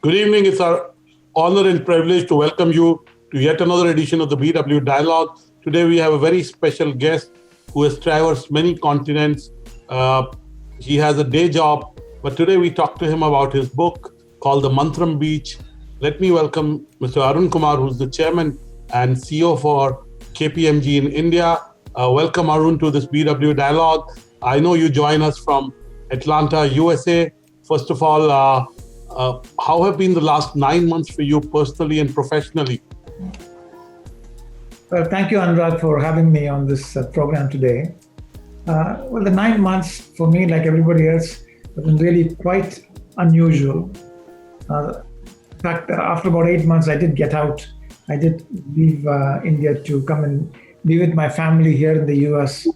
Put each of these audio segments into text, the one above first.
Good evening. It's our honor and privilege to welcome you to yet another edition of the BW Dialogue. Today we have a very special guest who has traversed many continents. He has a day job, but today we talk to him about his book called The Mantram Beach. Let me welcome Mr. Arun Kumar, who's the chairman and CEO for KPMG in India. Welcome, Arun, to this BW Dialogue. I know you join us from Atlanta, USA. First of all, how have been the last 9 months for you personally and professionally? Well, thank you, Annurag, for having me on this program today. The 9 months for me, like everybody else, have been really quite unusual. In fact, after about 8 months, I did get out. I did leave India to come and be with my family here in the US,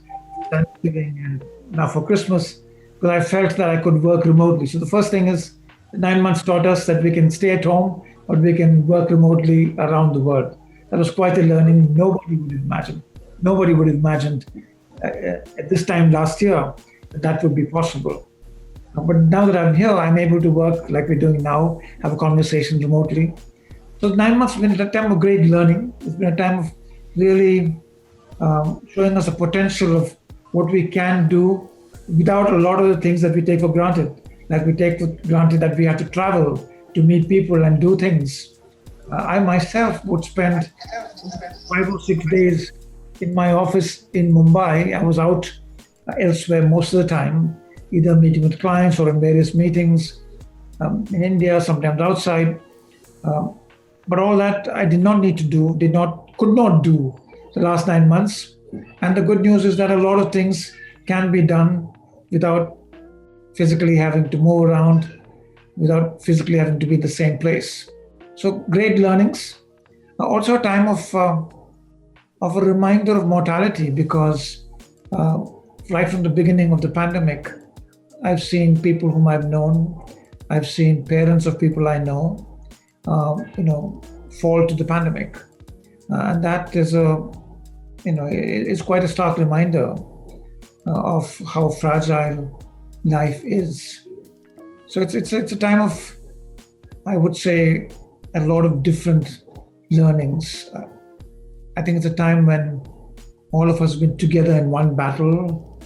Thanksgiving and now for Christmas, because I felt that I could work remotely. So the first thing is, 9 months taught us that we can stay at home, or we can work remotely around the world. That was quite a learning nobody would imagine. Nobody would have imagined at this time last year that would be possible. But now that I'm here, I'm able to work like we're doing now, have a conversation remotely. So 9 months has been a time of great learning. It's been a time of really showing us the potential of what we can do without a lot of the things that we take for granted. Like we take for granted that we have to travel to meet people and do things. I myself would spend 5 or 6 days in my office in Mumbai. I was out elsewhere most of the time, either meeting with clients or in various meetings in India, sometimes outside. But all that I did not need to do, could not do the last 9 months. And the good news is that a lot of things can be done without physically having to move around, without physically having to be in the same place. So great learnings. Also a time of a reminder of mortality, because right from the beginning of the pandemic, I've seen people whom I've known, I've seen parents of people I know, fall to the pandemic. And that is it's quite a stark reminder of how fragile life is. So it's a time of, I would say, a lot of different learnings. I think it's a time when all of us have been together in one battle.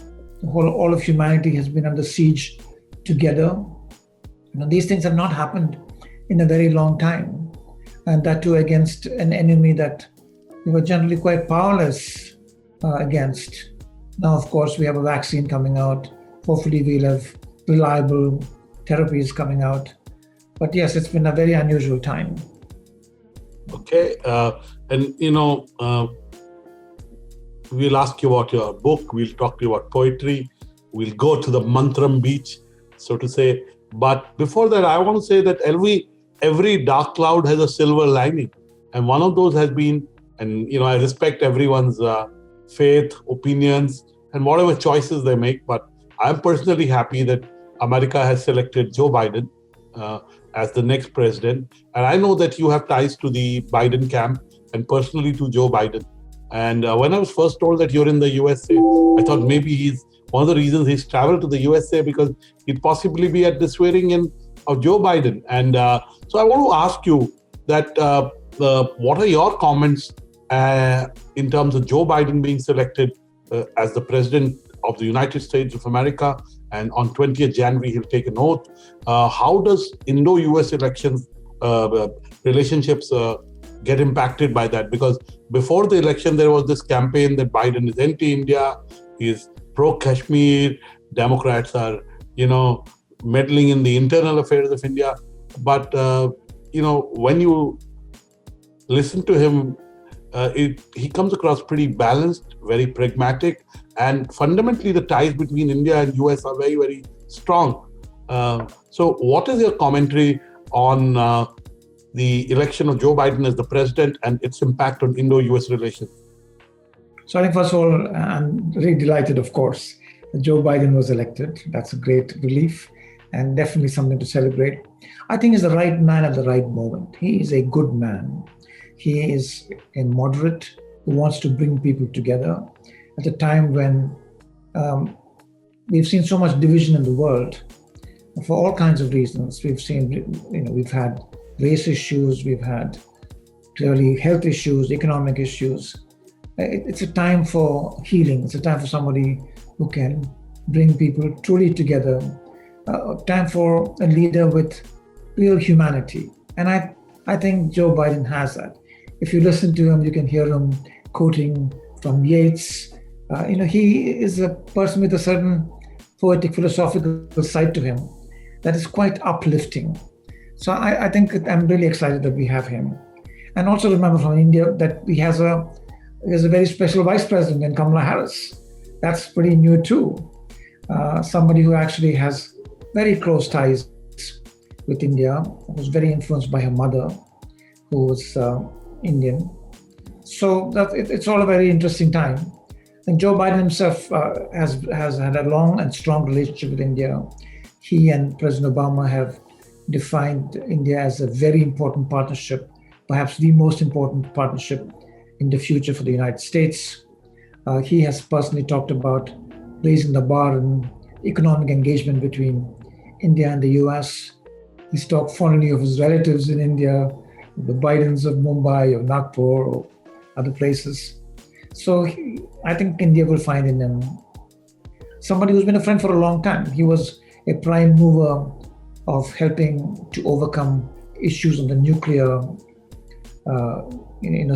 All of humanity has been under siege together. These things have not happened in a very long time, and that too against an enemy that we were generally quite powerless against. Now, of course, we have a vaccine coming out. Hopefully, we'll have reliable therapies coming out. But yes, it's been a very unusual time. Okay. We'll ask you about your book. We'll talk to you about poetry. We'll go to the Mantram Beach, so to say. But before that, I want to say that every dark cloud has a silver lining. And one of those has been, and I respect everyone's faith, opinions, and whatever choices they make. But I'm personally happy that America has selected Joe Biden as the next president. And I know that you have ties to the Biden camp and personally to Joe Biden. And when I was first told that you're in the USA, I thought maybe he's one of the reasons he's traveled to the USA, because he'd possibly be at the swearing in of Joe Biden. And so I want to ask you that what are your comments in terms of Joe Biden being selected as the president of the United States of America, and on 20th January he'll take an oath. How does Indo-US elections relationships get impacted by that? Because before the election there was this campaign that Biden is anti-India, he's pro-Kashmir, Democrats are meddling in the internal affairs of India. But when you listen to him, he comes across pretty balanced, very pragmatic, and fundamentally the ties between India and US are very, very strong. So what is your commentary on the election of Joe Biden as the president and its impact on Indo-US relations? So I think first of all, I'm really delighted, of course, that Joe Biden was elected. That's a great relief and definitely something to celebrate. I think he's the right man at the right moment. He is a good man. He is a moderate who wants to bring people together at a time when we've seen so much division in the world. for all kinds of reasons. We've seen, we've had race issues, we've had clearly health issues, economic issues. It's a time for healing. It's a time for somebody who can bring people truly together. A time for a leader with real humanity. And I think Joe Biden has that. If you listen to him, you can hear him quoting from Yeats. He is a person with a certain poetic, philosophical side to him that is quite uplifting. So I think I'm really excited that we have him. And also remember from India that he has a very special vice president in Kamala Harris. That's pretty new too. Somebody who actually has very close ties with India, was very influenced by her mother, who was Indian. So it's all a very interesting time. And Joe Biden himself has had a long and strong relationship with India. He and President Obama have defined India as a very important partnership, perhaps the most important partnership in the future for the United States. He has personally talked about raising the bar in economic engagement between India and the US. He's talked fondly of his relatives in India, the Bidens of Mumbai or Nagpur or other places. So I think India will find in him somebody who's been a friend for a long time. He was a prime mover of helping to overcome issues on the nuclear,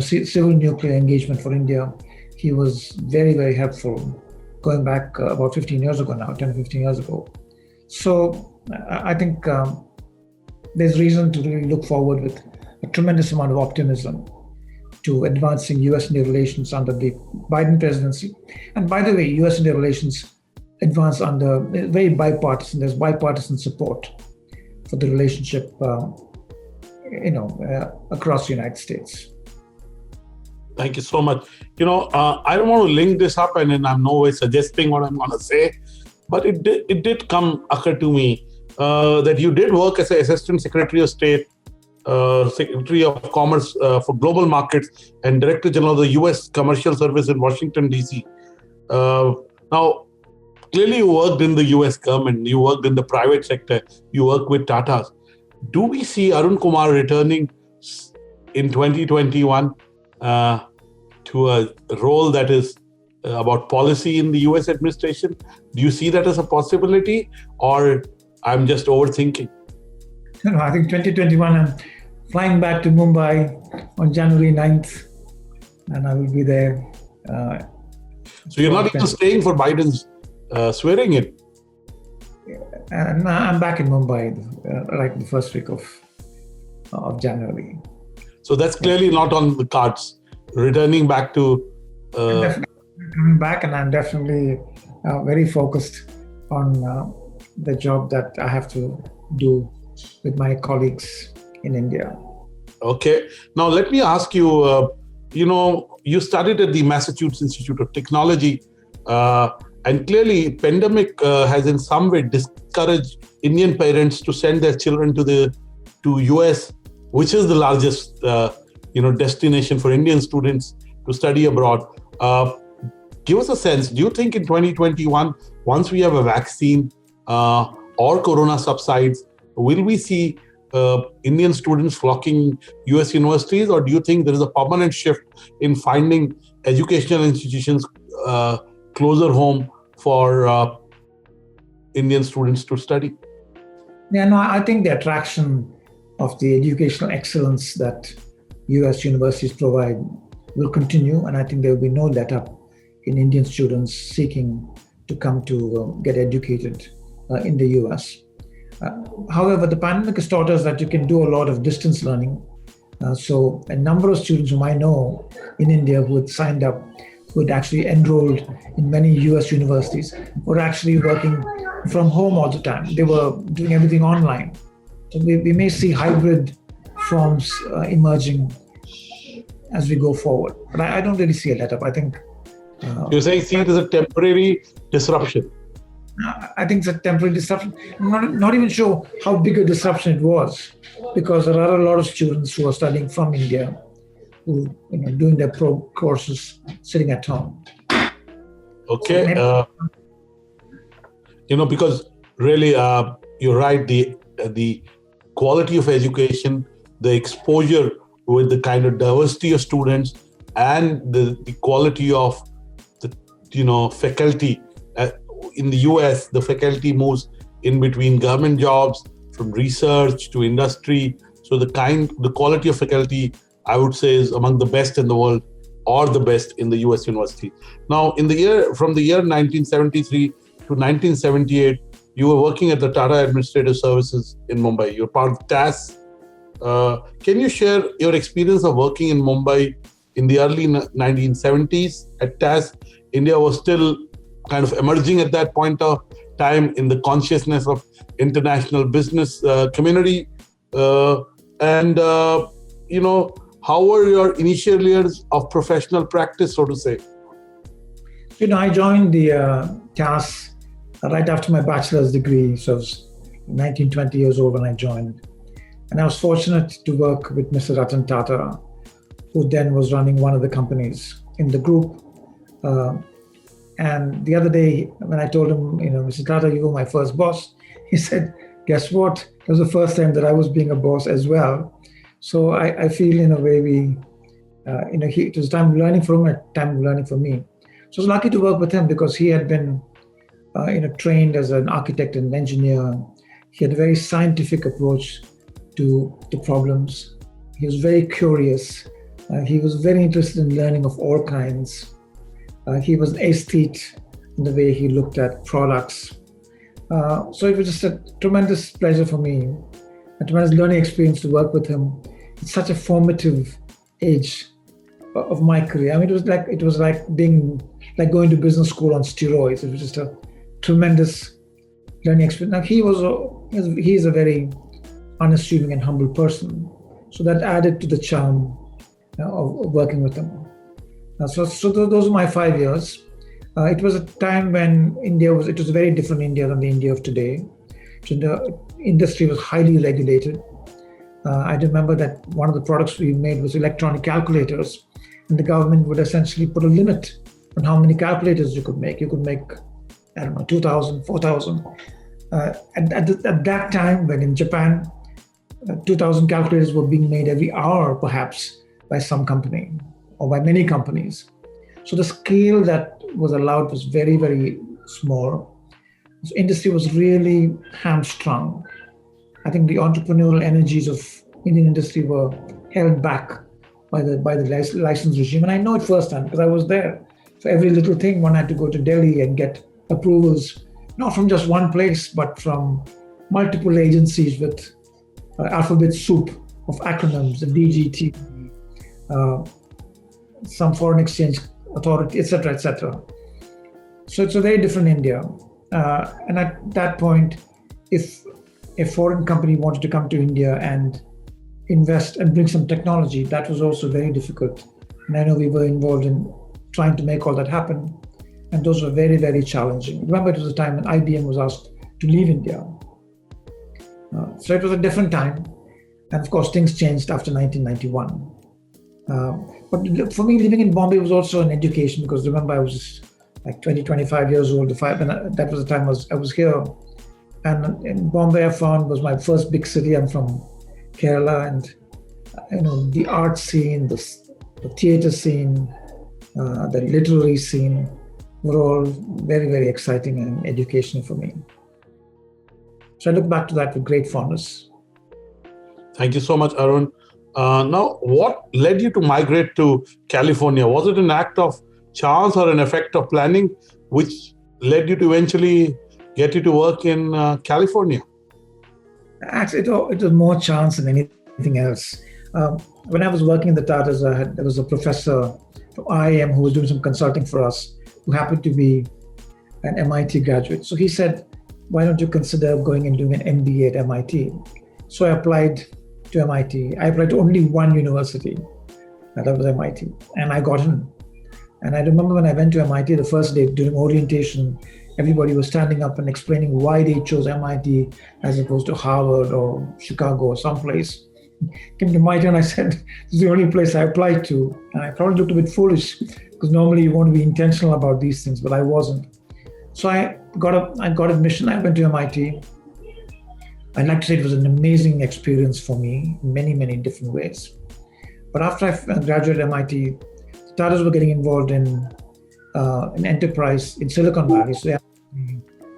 civil nuclear engagement for India. He was very, very helpful going back about 15 years ago now, 10, 15 years ago. So I think there's reason to really look forward with a tremendous amount of optimism to advancing US-India relations under the Biden presidency. And by the way, US-India relations advance under very bipartisan. There's bipartisan support for the relationship, across the United States. Thank you so much. I don't want to link this up, and I'm no way suggesting what I'm going to say, but it did occur to me that you did work as an Assistant Secretary of State, Secretary of Commerce for Global Markets, and Director General of the U.S. Commercial Service in Washington, D.C. Now, clearly you worked in the U.S. government, you worked in the private sector, you worked with Tatas. Do we see Arun Kumar returning in 2021 to a role that is about policy in the US administration? Do you see that as a possibility, or I'm just overthinking? No, I think 2021, I'm flying back to Mumbai on January 9th, and I will be there. So you're not even staying for Biden's swearing in? And I'm back in Mumbai, right the first week of January. So that's clearly not on the cards. Returning back to... I'm definitely coming back, and I'm definitely very focused on the job that I have to do with my colleagues in India. Okay. Now, let me ask you, you studied at the Massachusetts Institute of Technology, and clearly pandemic has in some way discouraged Indian parents to send their children to US, which is the largest destination for Indian students to study abroad. Give us a sense, do you think in 2021, once we have a vaccine or Corona subsides, will we see Indian students flocking US universities, or do you think there is a permanent shift in finding educational institutions closer home for Indian students to study? Yeah, no, I think the attraction of the educational excellence that US universities provide will continue, and I think there will be no let-up in Indian students seeking to come to get educated in the US. However, the pandemic has taught us that you can do a lot of distance learning. So a number of students whom I know in India who had signed up, who had actually enrolled in many US universities, were actually working from home all the time. They were doing everything online. So we may see hybrid forms emerging as we go forward. But I don't really see a let-up. I think... You're saying see it as a temporary disruption? I think it's a temporary disruption. I'm not even sure how big a disruption it was, because there are a lot of students who are studying from India who doing their pro courses sitting at home. Okay. Because really you're right. The quality of education, the exposure with the kind of diversity of students, and the quality of the faculty. In the US, the faculty moves in between government jobs, from research to industry. So the quality of faculty, I would say, is among the best in the world, or the best in the US university. Now, from the year 1973 to 1978, you were working at the Tata Administrative Services in Mumbai. You're part of TAS. Can you share your experience of working in Mumbai in the early 1970s at TAS? India was still kind of emerging at that point of time in the consciousness of international business community. And how were your initial years of professional practice, so to say? I joined the TAS right after my bachelor's degree. So I was 19, 20 years old when I joined. And I was fortunate to work with Mr. Ratan Tata, who then was running one of the companies in the group. And the other day, when I told him, Mr. Tata, you were my first boss, he said, guess what? It was the first time that I was being a boss as well. So I feel in a way it was time learning from him, time learning for me. So I was lucky to work with him because he had been trained as an architect and engineer. He had a very scientific approach to problems. He was very curious. He was very interested in learning of all kinds. He was aesthete in the way he looked at products. So it was just a tremendous pleasure for me, a tremendous learning experience to work with him. It's such a formative age of my career. I mean, it was like going to business school on steroids. It was just a tremendous learning experience. Now he is a very unassuming and humble person, so that added to the charm of working with him. So those are my 5 years. It was a time when it was a very different India than the India of today. So the industry was highly regulated. I remember that one of the products we made was electronic calculators, and the government would essentially put a limit on how many calculators you could make. You could make, 2,000, 4,000. At that time, when in Japan, 2,000 calculators were being made every hour, perhaps, by some company or by many companies. So the scale that was allowed was very, very small. So industry was really hamstrung. I think the entrepreneurial energies of Indian industry were held back by the license regime. And I know it firsthand because I was there. For every little thing, one had to go to Delhi and get approvals, not from just one place, but from multiple agencies with alphabet soup of acronyms, the DGT, some foreign exchange authority, etc., etc. So it's a very different India. And at that point, if a foreign company wanted to come to India and invest and bring some technology, that was also very difficult. And I know we were involved in trying to make all that happen. And those were very, very challenging. Remember, it was a time when IBM was asked to leave India. So it was a different time. And of course, things changed after 1991. But for me, living in Bombay was also an education because remember, I was like 20, 25 years old. And that was the time I was here. And in Bombay, I found was my first big city. I'm from Kerala, and the art scene, the theater scene, the literary scene were all very, very exciting and educational for me. So I look back to that with great fondness. Thank you so much, Arun. Now, what led you to migrate to California? Was it an act of chance or an effect of planning which led you to eventually get you to work in California? Actually, it was more chance than anything else. When I was working in the Tatas, there was a professor from IIM who was doing some consulting for us, who happened to be an MIT graduate. So he said, why don't you consider going and doing an MBA at MIT? So I applied to MIT. I applied to only one university, and that was MIT, and I got in. And I remember when I went to MIT the first day during orientation, everybody was standing up and explaining why they chose MIT as opposed to Harvard or Chicago or someplace. Came to my turn, I said, this is the only place I applied to. And I probably looked a bit foolish because normally you want to be intentional about these things, but I wasn't. So I got admission. I went to MIT. I'd like to say it was an amazing experience for me in many, many different ways. But after I graduated MIT, startups were getting involved in enterprise in Silicon Valley. So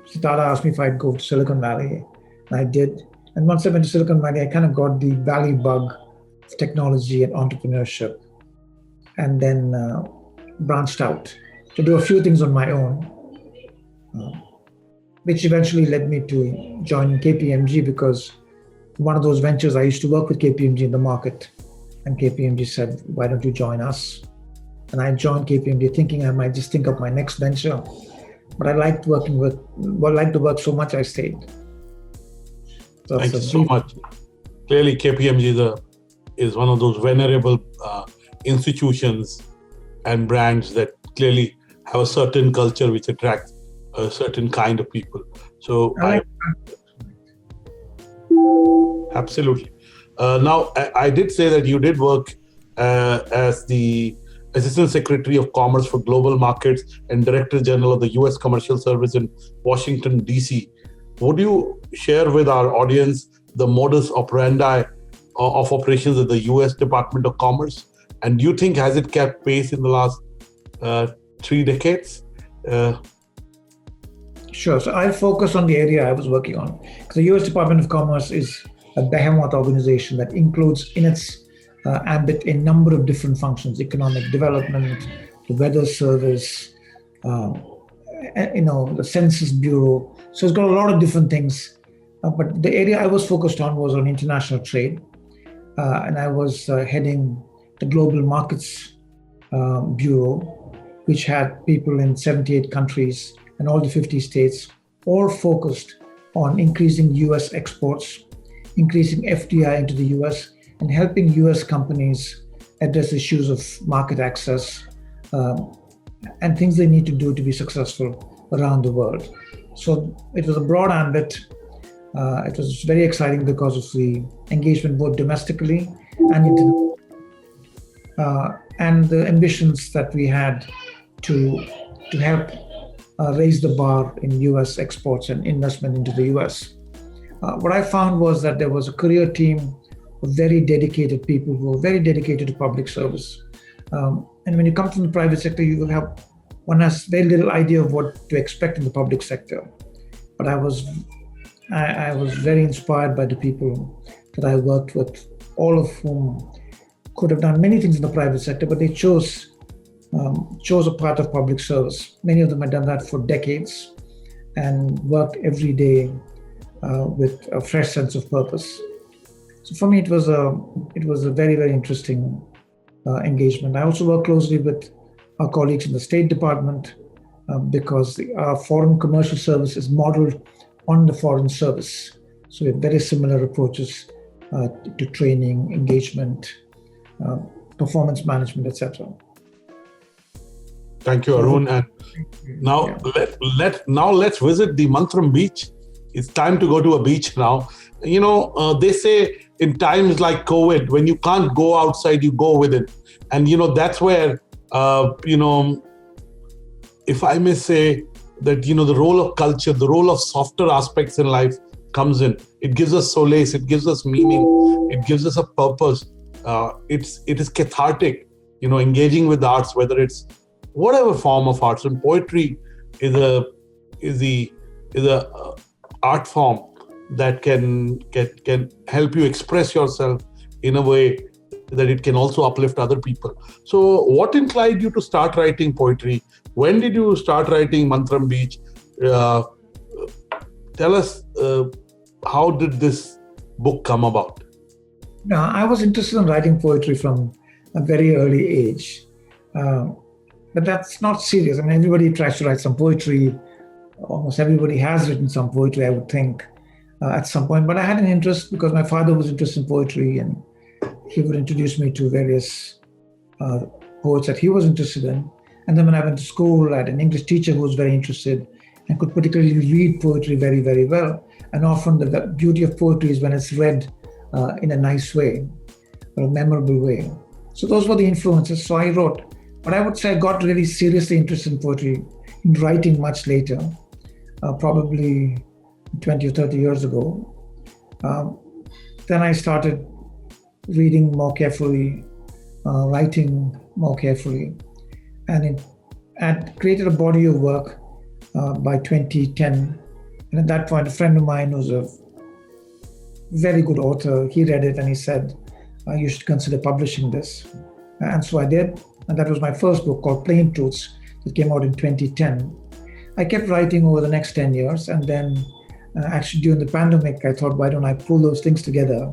startup asked me if I'd go to Silicon Valley, and I did. And once I went to Silicon Valley, I kind of got the valley bug of technology and entrepreneurship, and then branched out to do a few things on my own, which eventually led me to join KPMG, because one of those ventures, I used to work with KPMG in the market, and KPMG said, why don't you join us? And I joined KPMG thinking I might just think of my next venture, but I liked the work so much I stayed. So thank you so much. Clearly, KPMG is one of those venerable institutions and brands that clearly have a certain culture which attracts a certain kind of people. So absolutely. Now, I did say that you did work as the Assistant Secretary of Commerce for Global Markets and Director General of the U.S. Commercial Service in Washington, D.C. Would you share with our audience the modus operandi of operations at the U.S. Department of Commerce? And do you think, has it kept pace in the last 3 decades? Sure. So I'll focus on the area I was working on. Because the U.S. Department of Commerce is a behemoth organization that includes in its ambit a number of different functions: economic development, the weather service, the Census Bureau. So it's got a lot of different things. But the area I was focused on was on international trade. And I was heading the Global Markets Bureau, which had people in 78 countries and all the 50 states, all focused on increasing US exports, increasing FDI into the US, and helping US companies address issues of market access and things they need to do to be successful around the world. So it was a broad ambit. It was very exciting because of the engagement both domestically and and the ambitions that we had to help raise the bar in US exports and investment into the US. What I found was that there was a career team of very dedicated people who were very dedicated to public service. And when you come from the private sector, one has very little idea of what to expect in the public sector. But I was very inspired by the people that I worked with, all of whom could have done many things in the private sector, but they chose a path of public service. Many of them had done that for decades and worked every day with a fresh sense of purpose. So for me, it was a very, very interesting engagement. I also work closely with our colleagues in the State Department because our foreign commercial service is modeled on the foreign service. So we have very similar approaches to training, engagement, performance management, etc. Thank you, Arun. And now let's visit the Mantram beach. It's time to go to a beach now. They say in times like COVID, when you can't go outside, you go within. And, that's where, if I may say that, the role of culture, the role of softer aspects in life comes in. It gives us solace. It gives us meaning. It gives us a purpose. It is cathartic, engaging with arts, whether it's whatever form of arts. And poetry is a art form that can help you express yourself in a way that it can also uplift other people. So what inclined you to start writing poetry? When did you start writing Mantram Beach? Tell us, how did this book come about? I was interested in writing poetry from a very early age. But that's not serious. I mean, everybody tries to write some poetry. Almost everybody has written some poetry, I would think, at some point. But I had an interest because my father was interested in poetry, and he would introduce me to various poets that he was interested in. And then when I went to school, I had an English teacher who was very interested and could particularly read poetry very, very well. And often the beauty of poetry is when it's read in a nice way, or a memorable way. So those were the influences. So I wrote. But I would say I got really seriously interested in poetry, in writing much later, probably 20 or 30 years ago. Um, then I started reading more carefully, writing more carefully, and it had created a body of work by 2010. And at that point, a friend of mine who's a very good author, he read it and he said, you should consider publishing this. And so I did. And that was my first book called Plain Truths that came out in 2010. I kept writing over the next 10 years. And then actually during the pandemic, I thought, why don't I pull those things together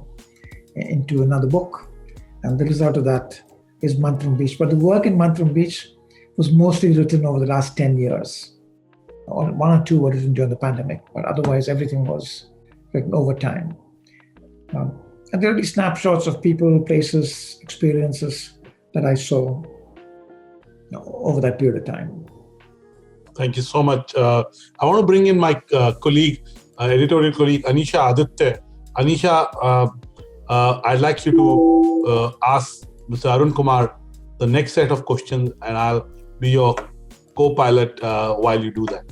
into another book? And the result of that is Mantram Beach. But the work in Mantram Beach was mostly written over the last 10 years. One or two were written during the pandemic, but otherwise everything was written over time. And there will be snapshots of people, places, experiences that I saw over that period of time. Thank you so much. I want to bring in my colleague, editorial colleague, Anisha Aditya. Anisha, I'd like you to ask Mr. Arun Kumar the next set of questions, and I'll be your co-pilot while you do that.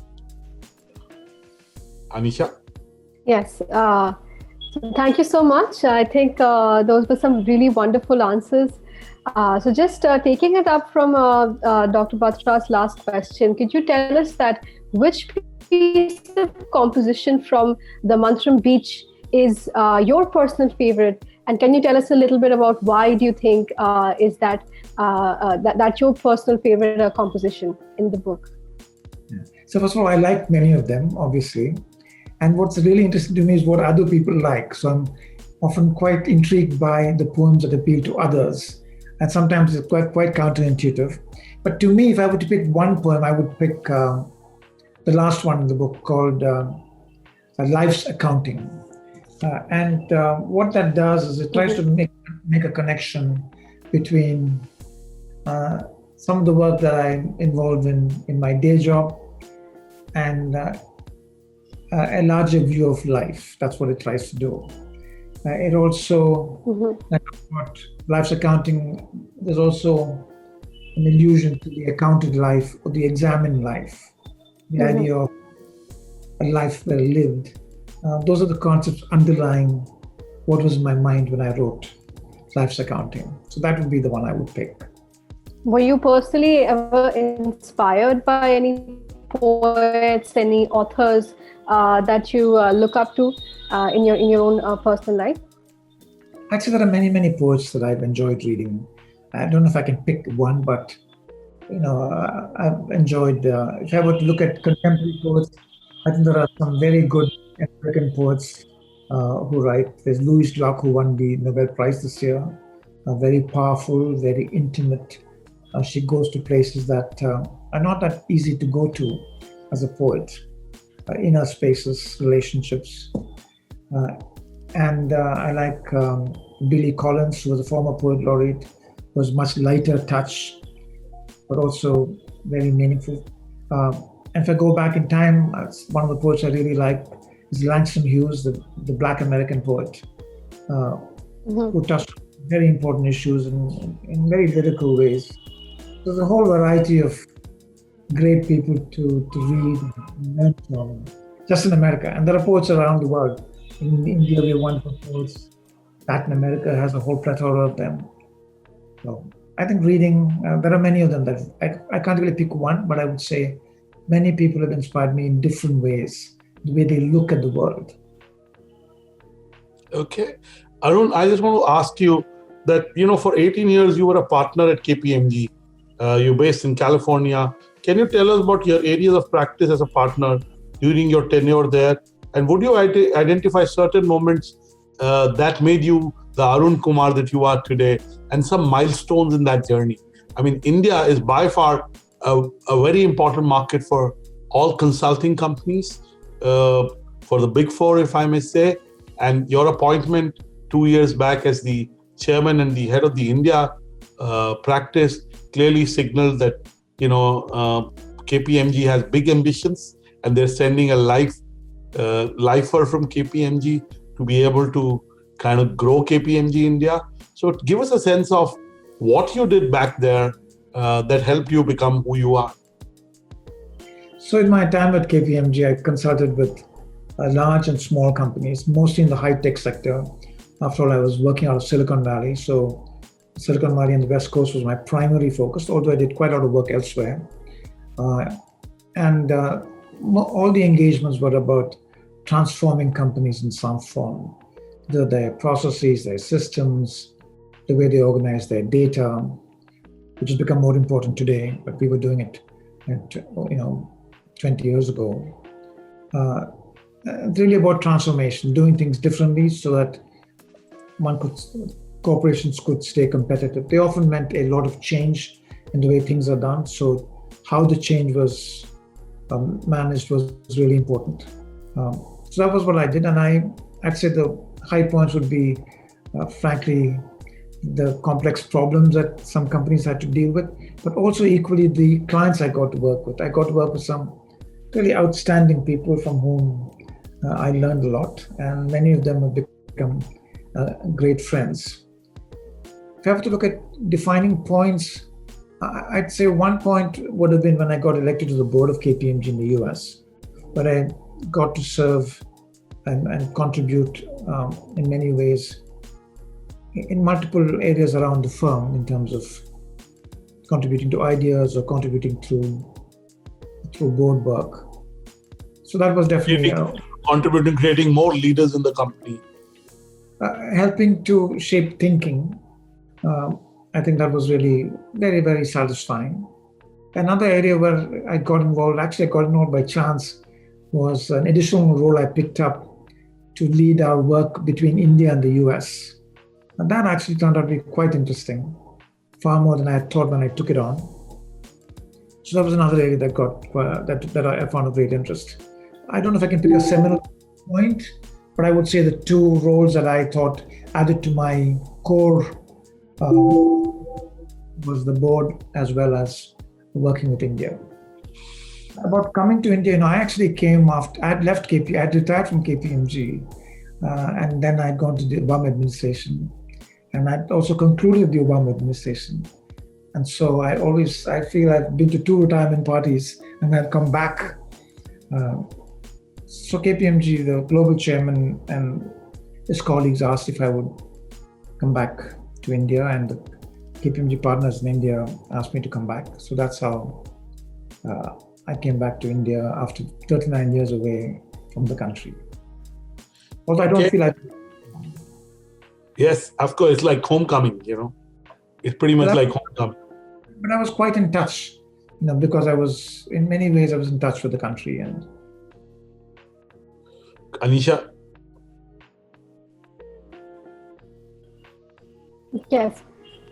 Anisha? Yes. Thank you so much. I think those were some really wonderful answers. So just taking it up from Dr. Batra's last question, could you tell us that which piece of composition from the Mantram Beach is your personal favorite? And can you tell us a little bit about why do you think is that your personal favorite composition in the book? So first of all, I like many of them, obviously. And what's really interesting to me is what other people like. So I'm often quite intrigued by the poems that appeal to others. And sometimes it's quite counterintuitive. But to me, if I were to pick one poem, I would pick the last one in the book called Life's Accounting. And what that does is it tries to make a connection between some of the work that I'm involved in my day job and a larger view of life. That's what it tries to do. It also, like what Life's Accounting, there's also an allusion to the accounted life or the examined life, the idea of a life well lived. Those are the concepts underlying what was in my mind when I wrote Life's Accounting. So that would be the one I would pick. Were you personally ever inspired by any poets, any authors that you look up to in your own personal life? I'd say there are many poets that I've enjoyed reading. I don't know if I can pick one, but I've enjoyed. If I were to look at contemporary poets, I think there are some very good American poets who write. There's Louise Gluck, who won the Nobel Prize this year. Very powerful, very intimate. She goes to places that are not that easy to go to as a poet. Inner spaces, relationships. And I like Billy Collins, who was a former poet laureate, was much lighter touch, but also very meaningful. And if I go back in time, one of the poets I really like is Langston Hughes, the Black American poet, who touched very important issues in very lyrical ways. There's a whole variety of great people to read and learn from, just in America. And there are poets around the world. In India, we have wonderful poets. Latin America has a whole plethora of them. So I think reading, there are many of them that I can't really pick one, but I would say many people have inspired me in different ways, the way they look at the world. Okay. Arun, I just want to ask you that, for 18 years, you were a partner at KPMG. You're based in California. Can you tell us about your areas of practice as a partner during your tenure there? And would you identify certain moments that made you the Arun Kumar that you are today, and some milestones in that journey? I mean, India is by far a very important market for all consulting companies, for the Big Four, if I may say. And your appointment 2 years back as the chairman and the head of the India practice clearly signaled that, KPMG has big ambitions, and they're sending a lifer from KPMG to be able to kind of grow KPMG India. So give us a sense of what you did back there that helped you become who you are. So in my time at KPMG, I consulted with large and small companies, mostly in the high-tech sector. After all, I was working out of Silicon Valley, so Silicon Valley and the West Coast was my primary focus, although I did quite a lot of work elsewhere. And all the engagements were about transforming companies in some form. Their processes, their systems, the way they organize their data, which has become more important today, but we were doing it, 20 years ago. It's really about transformation, doing things differently so that corporations could stay competitive. They often meant a lot of change in the way things are done. So how the change was managed was really important. So that was what I did. And I'd say the high points would be, frankly, the complex problems that some companies had to deal with, but also equally the clients I got to work with. I got to work with some really outstanding people from whom I learned a lot, and many of them have become great friends. If I have to look at defining points, I'd say one point would have been when I got elected to the board of KPMG in the US, where I got to serve and contribute in many ways in multiple areas around the firm in terms of contributing to ideas or contributing through board work. So that was definitely contributing, creating more leaders in the company. Helping to shape thinking. I think that was really very, very satisfying. Another area where I got involved by chance, was an additional role I picked up to lead our work between India and the US. And that actually turned out to be quite interesting, far more than I had thought when I took it on. So that was another area that I found of great interest. I don't know if I can pick a seminal point, but I would say the two roles that I thought added to my core was the board as well as working with India. About coming to India, I actually came after, I had left I had retired from KPMG, and then I'd gone to the Obama administration, and I'd also concluded the Obama administration. And so I feel I've been to two retirement parties and I've come back. So KPMG, the global chairman and his colleagues asked if I would come back to India, and the KPMG partners in India asked me to come back. So that's how I came back to India after 39 years away from the country. Although I don't feel like... Yes, of course, it's like homecoming, It's pretty much like homecoming. But I was quite in touch, because in many ways, I was in touch with the country. And Anisha? Yes.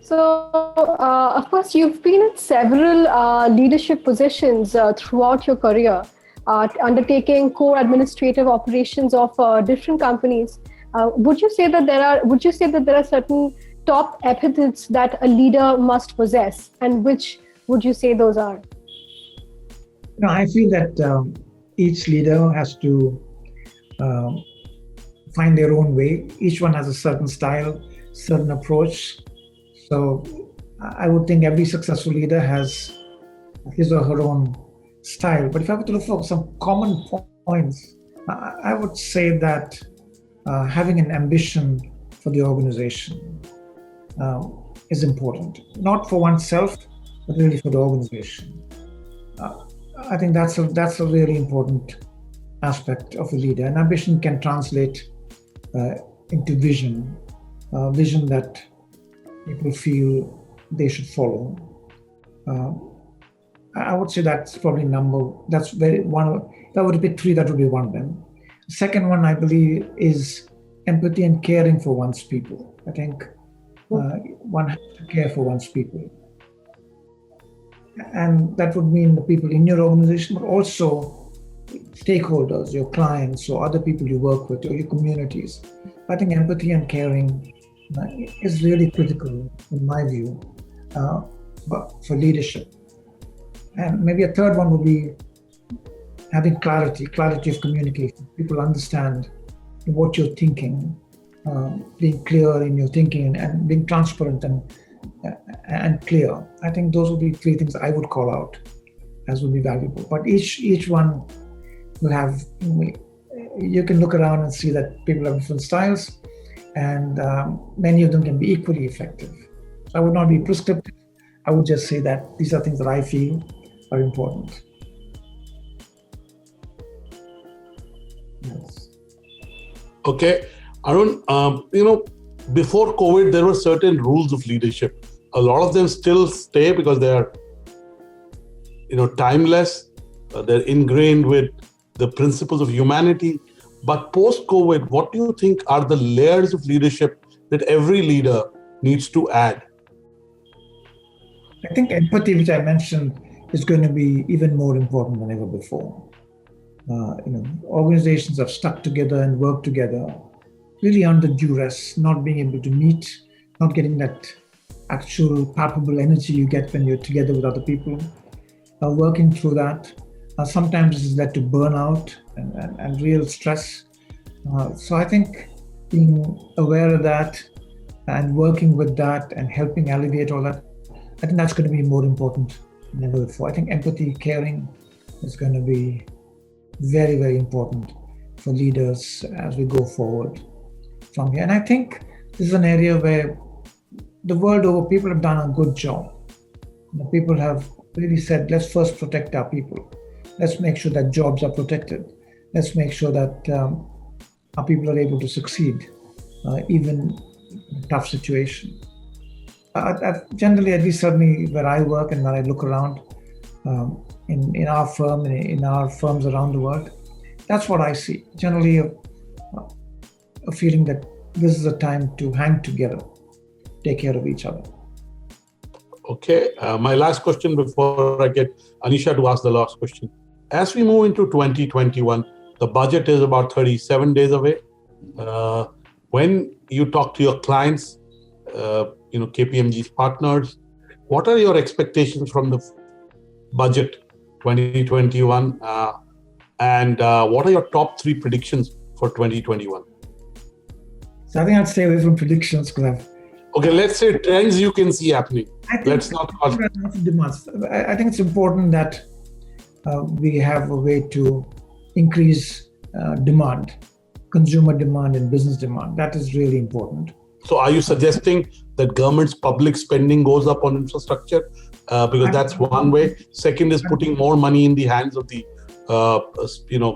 So, of course, you've been in several leadership positions throughout your career, undertaking core administrative operations of different companies. Would you say that there are certain top epithets that a leader must possess, and which would you say those are? I feel that each leader has to find their own way. Each one has a certain style, certain approach. So I would think every successful leader has his or her own style. But if I were to look for some common points, I would say that having an ambition for the organization is important. Not for oneself, but really for the organization. I think that's a really important aspect of a leader. And ambition can translate into vision that people feel they should follow. I would say that's probably that would be three, that would be one of them. The second one, I believe, is empathy and caring for one's people. I think one has to care for one's people. And that would mean the people in your organization, but also stakeholders, your clients, or other people you work with, or your communities. I think empathy and caring is really critical, in my view, for leadership. And maybe a third one would be having clarity of communication. People understand what you're thinking, being clear in your thinking, and being transparent and clear. I think those would be three things I would call out as would be valuable. But each one will have you can look around and see that people have different styles, and many of them can be equally effective. So I would not be prescriptive. I would just say that these are things that I feel are important. Yes. Okay, Arun, before COVID, there were certain rules of leadership. A lot of them still stay because they are, timeless. They're ingrained with the principles of humanity. But post-COVID, what do you think are the layers of leadership that every leader needs to add? I think empathy, which I mentioned, is going to be even more important than ever before. Organizations have stuck together and worked together, really under duress, not being able to meet, not getting that actual palpable energy you get when you're together with other people, working through that. Sometimes this has led to burnout and real stress. So I think being aware of that and working with that and helping alleviate all that, I think that's going to be more important than ever before. I think empathy, caring is going to be very, very important for leaders as we go forward from here. And I think this is an area where the world over, people have done a good job. People have really said, let's first protect our people. Let's make sure that jobs are protected. Let's make sure that our people are able to succeed, even in a tough situation. Generally, at least certainly where I work and when I look around in our firm and in our firms around the world, that's what I see. Generally, a feeling that this is a time to hang together, take care of each other. Okay, my last question before I get Anisha to ask the last question. As we move into 2021, the budget is about 37 days away. When you talk to your clients, KPMG's partners, what are your expectations from the budget 2021? And what are your top 3 predictions for 2021? So I think I'd stay away from predictions because Okay, let's say trends you can see happening. Let's not call demands. I think it's important that we have a way to increase demand, consumer demand and business demand. That is really important. So are you suggesting that government's public spending goes up on infrastructure? Because that's one way. Second is putting more money in the hands of the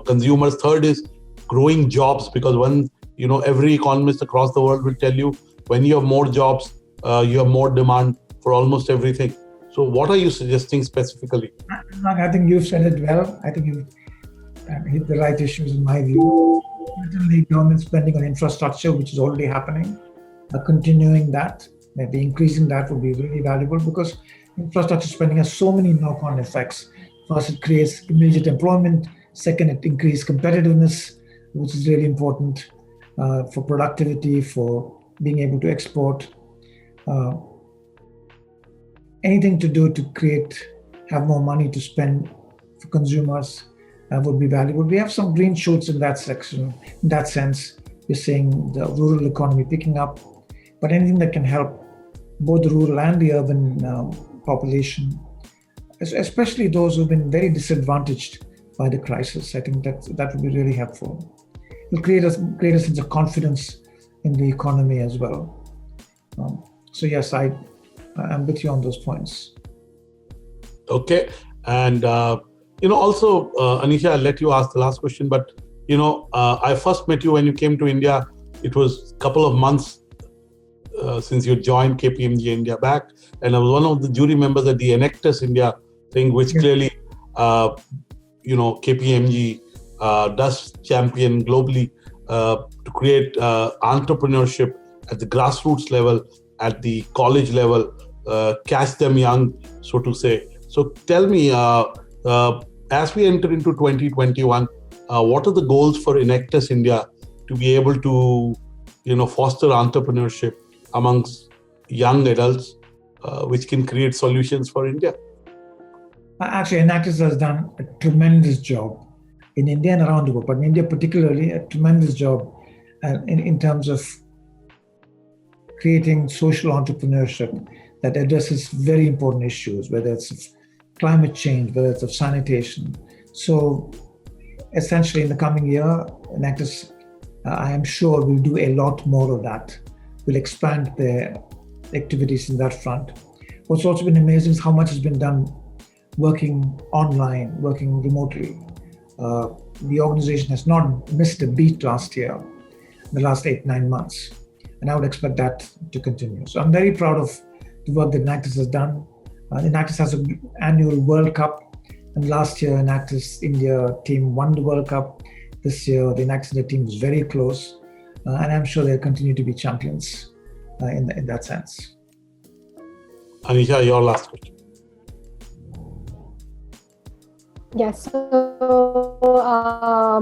consumers. Third is growing jobs, because every economist across the world will tell you, when you have more jobs, you have more demand for almost everything. So what are you suggesting specifically? I think you've said it well. I think you've hit the right issues in my view. Certainly government spending on infrastructure, which is already happening, continuing that, maybe increasing that would be really valuable, because infrastructure spending has so many knock-on effects. First, it creates immediate employment. Second, it increases competitiveness, which is really important for productivity, for being able to export. Anything to do to have more money to spend for consumers would be valuable. We have some green shoots in that section. In that sense, we're seeing the rural economy picking up, but anything that can help both the rural and the urban population, especially those who've been very disadvantaged by the crisis, I think that would be really helpful. It'll create a sense of confidence in the economy as well. So yes, I'm with you on those points. Okay, and also Anisha, I'll let you ask the last question. But I first met you when you came to India. It was a couple of months since you joined KPMG India back, and I was one of the jury members at the Enactus India thing, which clearly KPMG does champion globally to create entrepreneurship at the grassroots level, at the college level, catch them young, so to say. So tell me, as we enter into 2021, what are the goals for Enactus India to be able to, foster entrepreneurship amongst young adults, which can create solutions for India? Actually, Enactus has done a tremendous job in India and around the world, but in India particularly, a tremendous job in terms of creating social entrepreneurship that addresses very important issues, whether it's climate change, whether it's of sanitation. So essentially in the coming year, Enactus, I am sure, will do a lot more of that. Will expand their activities in that front. What's also been amazing is how much has been done working online, working remotely. The organization has not missed a beat last year, the last 8-9 months. And I would expect that to continue. So I'm very proud of the work that Enactus has done. Enactus has an annual World Cup. And last year, Enactus India team won the World Cup. This year, the Enactus India team is very close. And I'm sure they'll continue to be champions in that sense. Anisha, your last question. Yes. So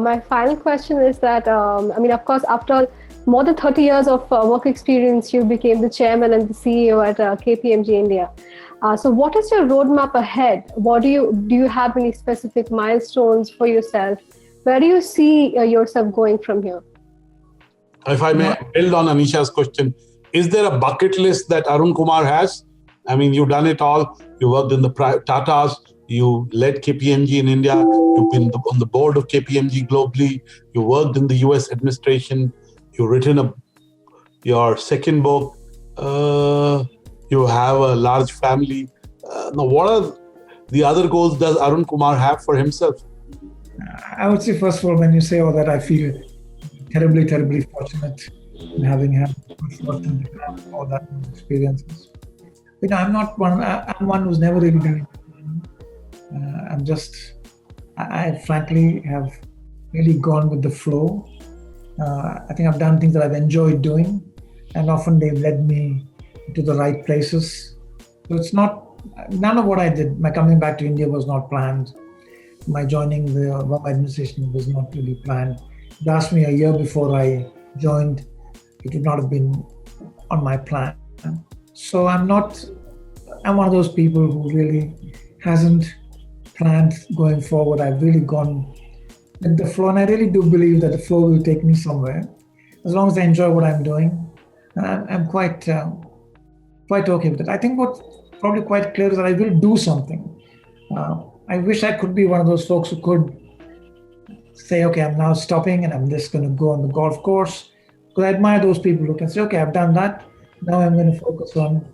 my final question is that, of course, after more than 30 years of work experience, you became the chairman and the CEO at KPMG India. So what is your roadmap ahead? Do you have any specific milestones for yourself? Where do you see yourself going from here? If I may build on Anisha's question, is there a bucket list that Arun Kumar has? I mean, you've done it all. You worked in the Tatas. You led KPMG in India. You've been on the board of KPMG globally. You worked in the US administration. You've written your second book. You have a large family. Now, what are the other goals does Arun Kumar have for himself? I would say, first of all, when you say all that, I feel terribly, terribly fortunate in having had all that experiences. I'm not one. I'm one who's never really done it. I frankly have really gone with the flow. I think I've done things that I've enjoyed doing, and often they've led me to the right places. So it's none of what I did. My coming back to India was not planned. My joining the Obama administration was not really planned. If you asked me a year before I joined, it would not have been on my plan. So I'm one of those people who really hasn't planned going forward. I've really gone with the flow, and I really do believe that the flow will take me somewhere. As long as I enjoy what I'm doing, I'm quite okay with it. I think what's probably quite clear is that I will do something. I wish I could be one of those folks who could say, okay, I'm now stopping and I'm just going to go on the golf course. Because I admire those people who can say, okay, I've done that. Now I'm going to focus on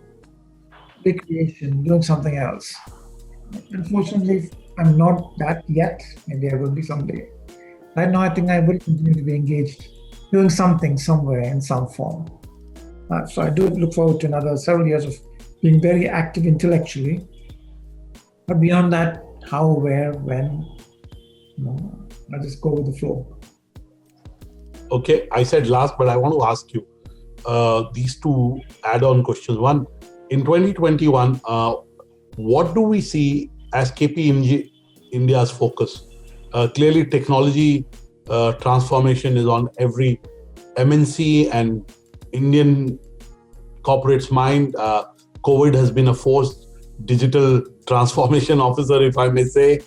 recreation, doing something else. Unfortunately, I'm not that yet. Maybe I will be someday. Right now, I think I will continue to be engaged, doing something somewhere in some form. So I do look forward to another several years of being very active intellectually. But beyond that, how, where, when, I just go with the flow. Okay, I said last, but I want to ask you these two add-on questions. One, in 2021, what do we see as KPMG India's focus? Clearly, technology transformation is on every MNC and Indian corporate's mind. COVID has been a forced digital transformation officer, if I may say.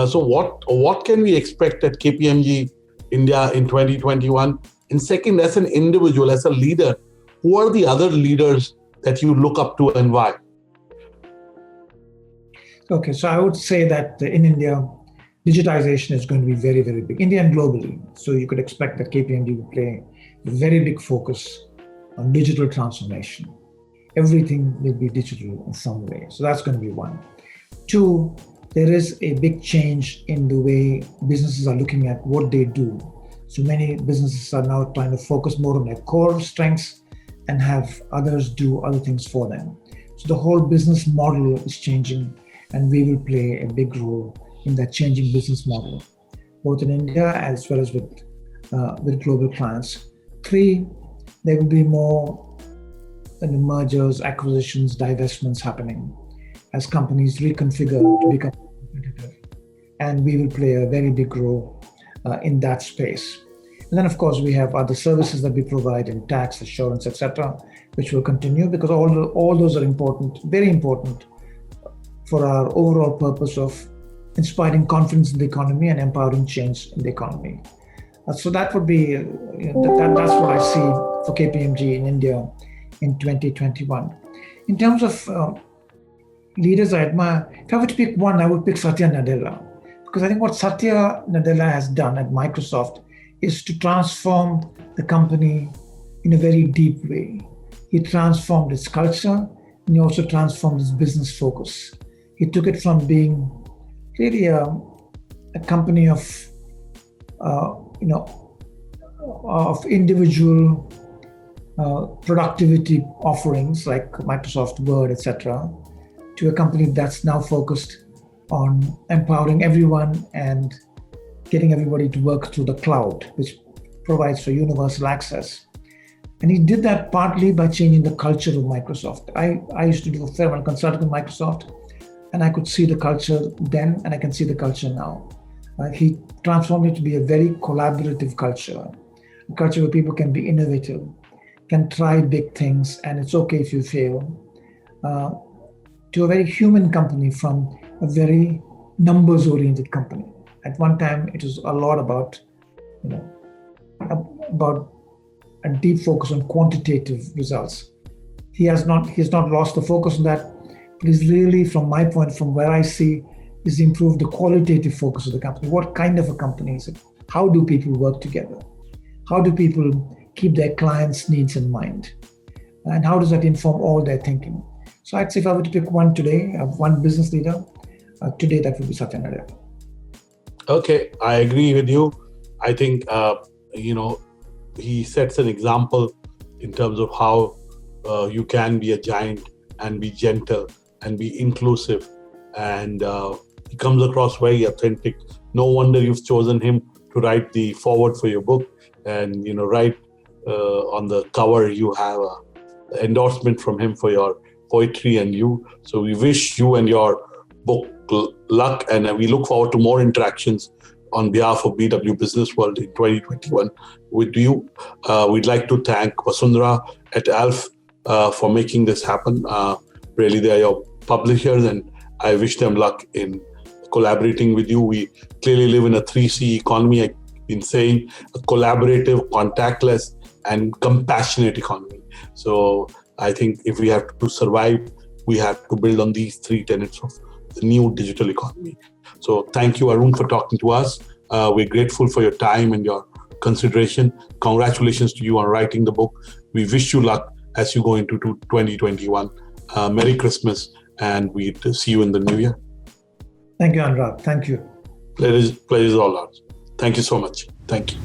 So what can we expect at KPMG India in 2021? And second, as an individual, as a leader, who are the other leaders that you look up to and why? Okay, so I would say that in India, digitization is going to be very, very big, India and globally. So you could expect that KPMG will play a very big focus on digital transformation. Everything will be digital in some way. So that's going to be one. Two, there is a big change in the way businesses are looking at what they do. So many businesses are now trying to focus more on their core strengths and have others do other things for them. So the whole business model is changing, and we will play a big role in that changing business model, both in India as well as with global clients. Three, there will be more mergers, acquisitions, divestments happening as companies reconfigure to become competitive. And we will play a very big role in that space. And then, of course, we have other services that we provide in tax, assurance, etc., which will continue because all those are important, very important for our overall purpose of inspiring confidence in the economy and empowering change in the economy. So that would be, that's what I see for KPMG in India in 2021. In terms of leaders I admire, if I were to pick one, I would pick Satya Nadella. Because I think what Satya Nadella has done at Microsoft is to transform the company in a very deep way. He transformed its culture, and he also transformed its business focus. He took it from being really a company of of individual productivity offerings like Microsoft Word, etc., to a company that's now focused on empowering everyone and getting everybody to work through the cloud, which provides for universal access. And he did that partly by changing the culture of Microsoft. I used to do a fair amount of consulting with Microsoft, and I could see the culture then, and I can see the culture now. He transformed it to be a very collaborative culture, a culture where people can be innovative, can try big things, and it's okay if you fail, to a very human company from a very numbers-oriented company. At one time, it was a lot about a deep focus on quantitative results. He has not lost the focus on that, but he's really, from my point, from where I see, is improved the qualitative focus of the company. What kind of a company is it? How do people work together? How do people keep their clients' needs in mind? And how does that inform all their thinking? So I'd say if I were to pick one today, one business leader, today that would be Satya Nadella. Okay, I agree with you. I think, he sets an example in terms of how you can be a giant and be gentle and be inclusive. And he comes across very authentic. No wonder you've chosen him to write the foreword for your book. And, right on the cover, you have an endorsement from him for your poetry and you. So we wish you and your book luck, and we look forward to more interactions on behalf of BW Businessworld in 2021 with you. We'd like to thank Vasundhara et al. For making this happen. Really, they are your publishers, and I wish them luck in collaborating with you. We clearly live in a 3C economy. I've been saying a collaborative, contactless, and compassionate economy. So I think if we have to survive, we have to build on these three tenets of the new digital economy. So thank you, Arun, for talking to us. We're grateful for your time and your consideration. Congratulations to you on writing the book. We wish you luck as you go into 2021. Merry Christmas, and we see you in the new year. Thank you, Annurag. Thank you. Pleasure is all ours. Thank you so much. Thank you.